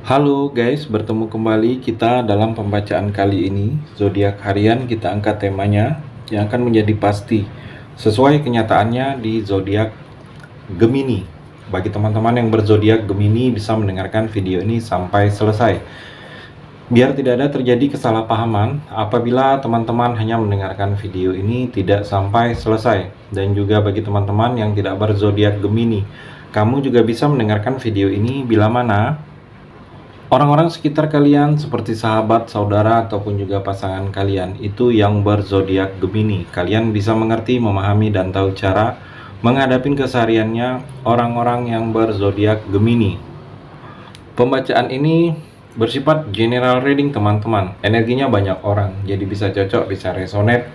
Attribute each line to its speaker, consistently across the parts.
Speaker 1: Halo guys, bertemu kembali kita dalam pembacaan kali ini. Zodiak harian kita angkat temanya yang akan menjadi pasti sesuai kenyataannya di zodiak Gemini. Bagi teman-teman yang berzodiak Gemini bisa mendengarkan video ini sampai selesai. Biar tidak ada terjadi kesalahpahaman apabila teman-teman hanya mendengarkan video ini tidak sampai selesai. Dan juga bagi teman-teman yang tidak berzodiak Gemini, kamu juga bisa mendengarkan video ini bila mana orang-orang sekitar kalian seperti sahabat, saudara, ataupun juga pasangan kalian itu yang berzodiak Gemini. Kalian bisa mengerti, memahami, dan tahu cara menghadapi kesehariannya orang-orang yang berzodiak Gemini. Pembacaan ini bersifat general reading teman-teman. Energinya banyak orang, jadi bisa cocok, bisa resonate,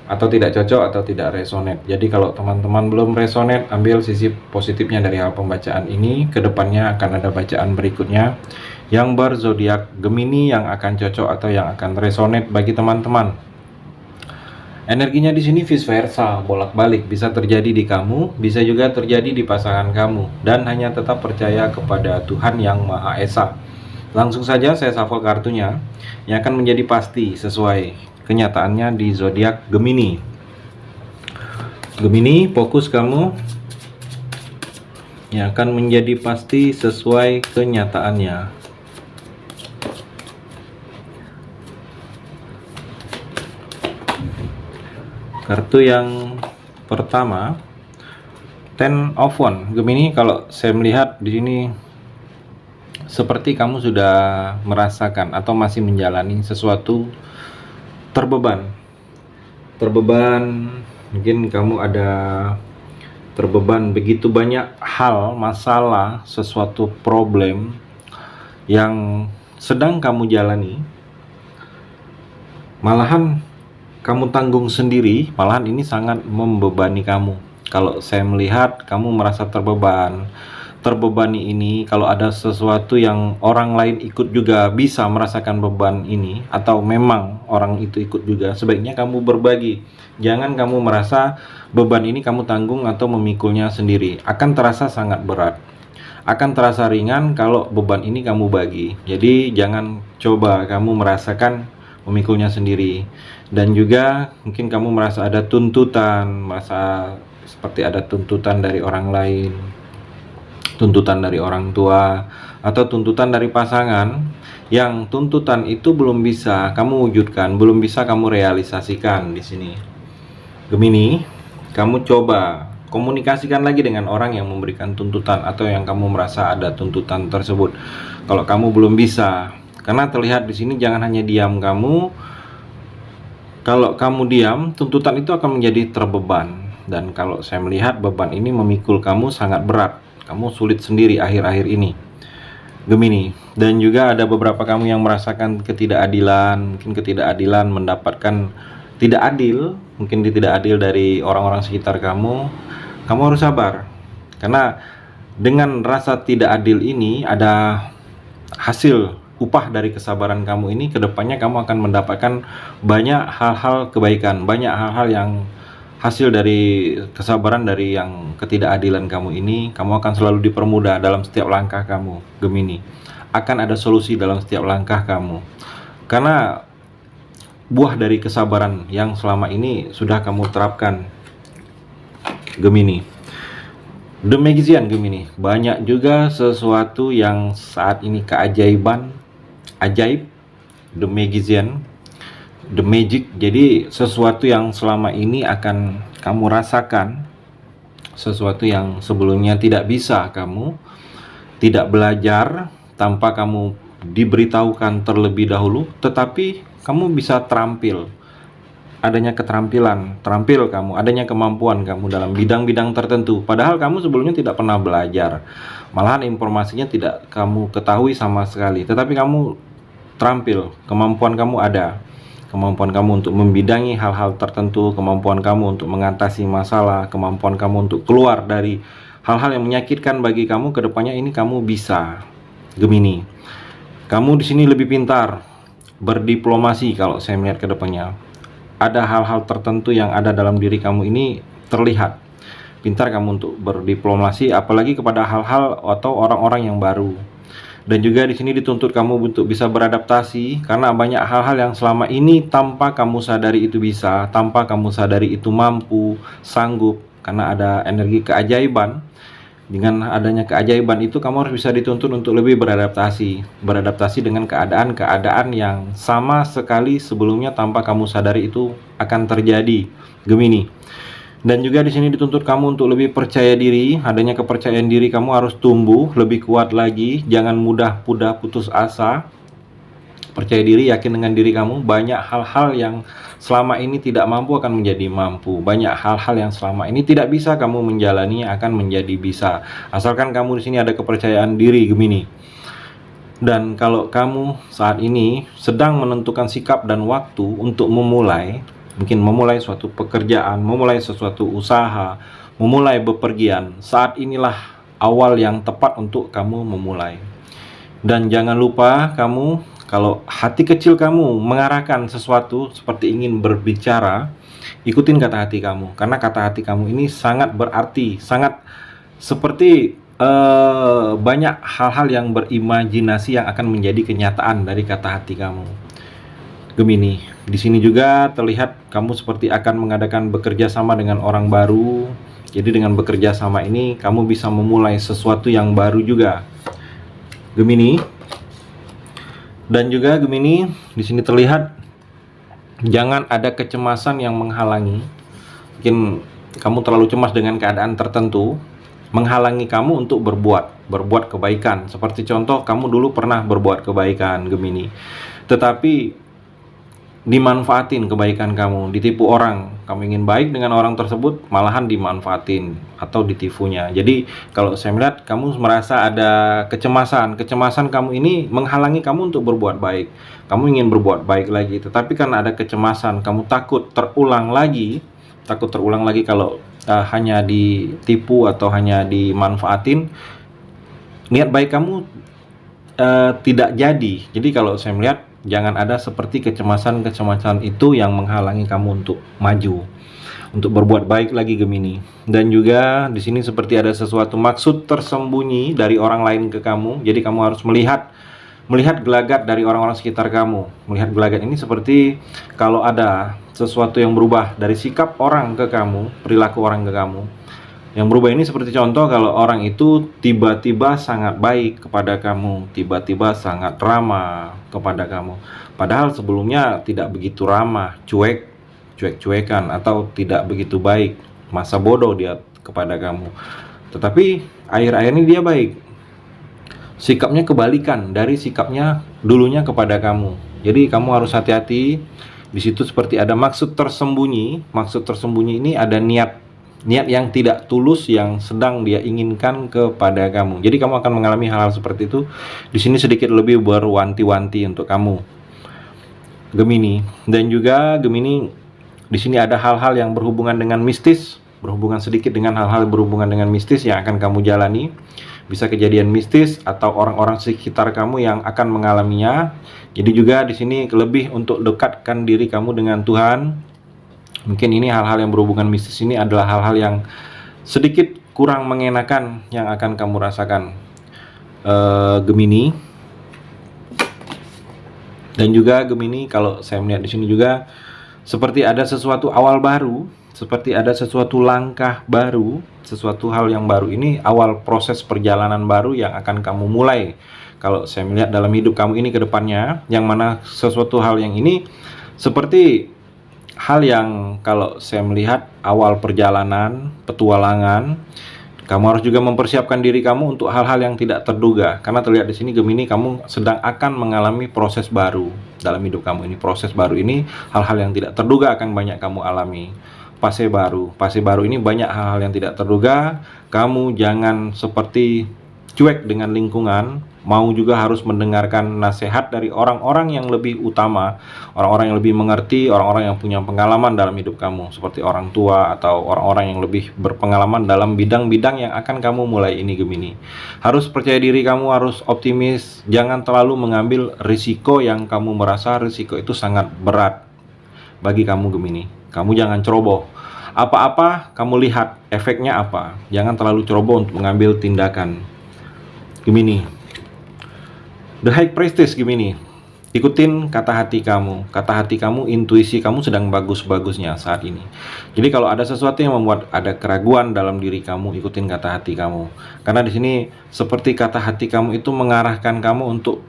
Speaker 1: atau tidak cocok, atau tidak resonate. Jadi kalau teman-teman belum resonate, ambil sisi positifnya dari hal pembacaan ini. Kedepannya akan ada bacaan berikutnya yang berzodiak Gemini yang akan cocok atau yang akan resonate bagi teman-teman. Energinya di sini vice versa, bolak-balik, bisa terjadi di kamu, bisa juga terjadi di pasangan kamu, dan hanya tetap percaya kepada Tuhan yang Maha Esa. Langsung saja saya shuffle kartunya yang akan menjadi pasti sesuai kenyataannya di zodiak Gemini. Gemini, fokus kamu yang akan menjadi pasti sesuai kenyataannya. Kartu yang pertama, Ten of Wands. Gemini, kalau saya melihat di sini seperti kamu sudah merasakan atau masih menjalani sesuatu terbeban. Mungkin kamu ada terbeban begitu banyak hal, masalah, sesuatu problem yang sedang kamu jalani. Malahan kamu tanggung sendiri, malahan ini sangat membebani kamu. Kalau saya melihat kamu merasa terbebani ini, kalau ada sesuatu yang orang lain ikut juga bisa merasakan beban ini, atau memang orang itu ikut juga, sebaiknya kamu berbagi. Jangan kamu merasa beban ini kamu tanggung atau memikulnya sendiri. Akan terasa sangat berat, akan terasa ringan kalau beban ini kamu bagi. Jadi jangan coba kamu merasakan memikulnya sendiri. Dan juga mungkin kamu merasa ada tuntutan, merasa seperti ada tuntutan dari orang lain, tuntutan dari orang tua, atau tuntutan dari pasangan, yang tuntutan itu belum bisa kamu wujudkan, belum bisa kamu realisasikan di sini. Gemini, kamu coba komunikasikan lagi dengan orang yang memberikan tuntutan atau yang kamu merasa ada tuntutan tersebut. Kalau kamu belum bisa, karena terlihat di sini jangan hanya diam kamu. Kalau kamu diam, tuntutan itu akan menjadi terbeban. Dan kalau saya melihat beban ini memikul kamu sangat berat. Kamu sulit sendiri akhir-akhir ini, Gemini. Dan juga ada beberapa kamu yang merasakan ketidakadilan. Mungkin ketidakadilan mendapatkan tidak adil. Mungkin tidak adil dari orang-orang sekitar kamu. Kamu harus sabar. Karena dengan rasa tidak adil ini ada hasil upah dari kesabaran kamu ini. Kedepannya kamu akan mendapatkan banyak hal-hal kebaikan, banyak hal-hal yang hasil dari kesabaran dari yang ketidakadilan kamu ini. Kamu akan selalu dipermudah dalam setiap langkah kamu, Gemini. Akan ada solusi dalam setiap langkah kamu, karena buah dari kesabaran yang selama ini sudah kamu terapkan, Gemini. The Magician, Gemini. Banyak juga sesuatu yang saat ini keajaiban, ajaib, The Magician, The Magic. Jadi sesuatu yang selama ini akan kamu rasakan, sesuatu yang sebelumnya tidak bisa kamu, tidak belajar tanpa kamu diberitahukan terlebih dahulu, tetapi kamu bisa terampil. Adanya keterampilan, terampil kamu, adanya kemampuan kamu dalam bidang-bidang tertentu. Padahal kamu sebelumnya tidak pernah belajar, malahan informasinya tidak kamu ketahui sama sekali. Tetapi kamu terampil, kemampuan kamu ada, kemampuan kamu untuk membidangi hal-hal tertentu, kemampuan kamu untuk mengatasi masalah, kemampuan kamu untuk keluar dari hal-hal yang menyakitkan bagi kamu. Kedepannya ini kamu bisa, Gemini. Kamu di sini lebih pintar berdiplomasi. Kalau saya melihat kedepannya ada hal-hal tertentu yang ada dalam diri kamu ini terlihat pintar kamu untuk berdiplomasi, apalagi kepada hal-hal atau orang-orang yang baru. Dan juga di sini dituntut kamu untuk bisa beradaptasi, karena banyak hal-hal yang selama ini tanpa kamu sadari itu bisa, tanpa kamu sadari itu mampu, sanggup, karena ada energi keajaiban. Dengan adanya keajaiban itu, kamu harus bisa dituntut untuk lebih beradaptasi dengan keadaan-keadaan yang sama sekali sebelumnya tanpa kamu sadari itu akan terjadi, Gemini. Dan juga di sini dituntut kamu untuk lebih percaya diri. Adanya kepercayaan diri kamu harus tumbuh lebih kuat lagi. Jangan mudah putus asa. Percaya diri, yakin dengan diri kamu. Banyak hal-hal yang selama ini tidak mampu akan menjadi mampu. Banyak hal-hal yang selama ini tidak bisa kamu menjalani akan menjadi bisa. Asalkan kamu di sini ada kepercayaan diri, Gemini. Dan kalau kamu saat ini sedang menentukan sikap dan waktu untuk memulai, mungkin memulai suatu pekerjaan, memulai sesuatu usaha, memulai bepergian, saat inilah awal yang tepat untuk kamu memulai. Dan jangan lupa, kamu kalau hati kecil kamu mengarahkan sesuatu seperti ingin berbicara, ikutin kata hati kamu, karena kata hati kamu ini sangat berarti, sangat seperti banyak hal-hal yang berimajinasi yang akan menjadi kenyataan dari kata hati kamu, Gemini. Di sini juga terlihat kamu seperti akan mengadakan bekerja sama dengan orang baru. Jadi dengan bekerja sama ini kamu bisa memulai sesuatu yang baru juga, Gemini. Dan juga Gemini, di sini terlihat jangan ada kecemasan yang menghalangi. Mungkin kamu terlalu cemas dengan keadaan tertentu, menghalangi kamu untuk berbuat kebaikan. Seperti contoh, kamu dulu pernah berbuat kebaikan, Gemini, tetapi dimanfaatin kebaikan kamu, ditipu orang. Kamu ingin baik dengan orang tersebut, malahan dimanfaatin atau ditipunya. Jadi kalau saya melihat kamu merasa ada kecemasan kamu ini menghalangi kamu untuk berbuat baik. Kamu ingin berbuat baik lagi, tetapi karena ada kecemasan, kamu takut terulang lagi kalau hanya ditipu atau hanya dimanfaatin, niat baik kamu tidak jadi. Jadi kalau saya melihat, jangan ada seperti kecemasan itu yang menghalangi kamu untuk maju, untuk berbuat baik lagi, Gemini. Dan juga di sini seperti ada sesuatu maksud tersembunyi dari orang lain ke kamu. Jadi kamu harus melihat gelagat dari orang-orang sekitar kamu. Melihat gelagat ini seperti kalau ada sesuatu yang berubah dari sikap orang ke kamu, perilaku orang ke kamu. Yang berubah ini seperti contoh, kalau orang itu tiba-tiba sangat baik kepada kamu, tiba-tiba sangat ramah kepada kamu, padahal sebelumnya tidak begitu ramah, cuek-cuekan, atau tidak begitu baik, masa bodoh dia kepada kamu. Tetapi akhir-akhir ini dia baik. Sikapnya kebalikan dari sikapnya dulunya kepada kamu. Jadi kamu harus hati-hati. Di situ seperti ada maksud tersembunyi. Maksud tersembunyi ini ada niat yang tidak tulus yang sedang dia inginkan kepada kamu. Jadi kamu akan mengalami hal-hal seperti itu. Di sini sedikit lebih berwanti-wanti untuk kamu, Gemini. Dan juga Gemini, di sini ada hal-hal yang berhubungan dengan mistis, berhubungan sedikit dengan hal-hal berhubungan dengan mistis yang akan kamu jalani. Bisa kejadian mistis atau orang-orang sekitar kamu yang akan mengalaminya. Jadi juga di sini lebih untuk dekatkan diri kamu dengan Tuhan. Mungkin ini hal-hal yang berhubungan mistis ini adalah hal-hal yang sedikit kurang mengenakan yang akan kamu rasakan, Gemini. Dan juga Gemini, kalau saya melihat di sini juga seperti ada sesuatu awal baru, seperti ada sesuatu langkah baru, sesuatu hal yang baru. Ini awal proses perjalanan baru yang akan kamu mulai. Kalau saya melihat dalam hidup kamu ini ke depannya, yang mana sesuatu hal yang ini seperti hal yang kalau saya melihat awal perjalanan, petualangan. Kamu harus juga mempersiapkan diri kamu untuk hal-hal yang tidak terduga. Karena terlihat di sini Gemini, kamu sedang akan mengalami proses baru dalam hidup kamu ini. Proses baru ini, hal-hal yang tidak terduga akan banyak kamu alami. Fase baru ini banyak hal-hal yang tidak terduga. Kamu jangan seperti cuek dengan lingkungan, mau juga harus mendengarkan nasihat dari orang-orang yang lebih utama, orang-orang yang lebih mengerti, orang-orang yang punya pengalaman dalam hidup kamu, seperti orang tua atau orang-orang yang lebih berpengalaman dalam bidang-bidang yang akan kamu mulai ini, Gemini. Harus percaya diri, kamu harus optimis, jangan terlalu mengambil risiko yang kamu merasa risiko itu sangat berat bagi kamu, Gemini. Kamu jangan ceroboh. Apa-apa kamu lihat efeknya apa, jangan terlalu ceroboh untuk mengambil tindakan, Gemini. The High Priestess Gemini. Ikutin kata hati kamu. Kata hati kamu, intuisi kamu sedang bagus-bagusnya saat ini. Jadi kalau ada sesuatu yang membuat ada keraguan dalam diri kamu, ikutin kata hati kamu. Karena di sini seperti kata hati kamu itu mengarahkan kamu untuk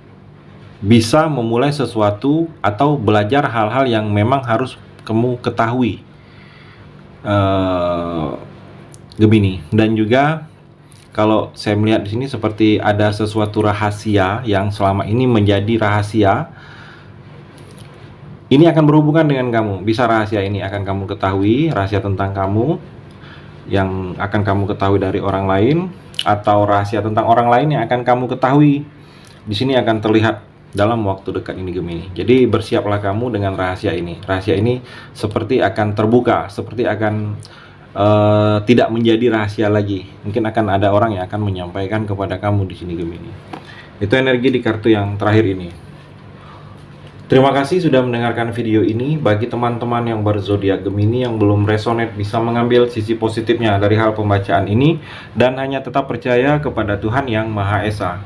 Speaker 1: bisa memulai sesuatu atau belajar hal-hal yang memang harus kamu ketahui, Gemini. Dan juga kalau saya melihat di sini seperti ada sesuatu rahasia yang selama ini menjadi rahasia. Ini akan berhubungan dengan kamu. Bisa rahasia ini akan kamu ketahui, rahasia tentang kamu yang akan kamu ketahui dari orang lain, atau rahasia tentang orang lain yang akan kamu ketahui. Di sini akan terlihat dalam waktu dekat ini, Gemini. Jadi bersiaplah kamu dengan rahasia ini. Rahasia ini seperti akan terbuka, seperti akan tidak menjadi rahasia lagi. Mungkin akan ada orang yang akan menyampaikan kepada kamu di sini, Gemini. Itu energi di kartu yang terakhir ini. Terima kasih sudah mendengarkan video ini. Bagi teman-teman yang berzodiak Gemini yang belum resonate, bisa mengambil sisi positifnya dari hal pembacaan ini dan hanya tetap percaya kepada Tuhan Yang Maha Esa.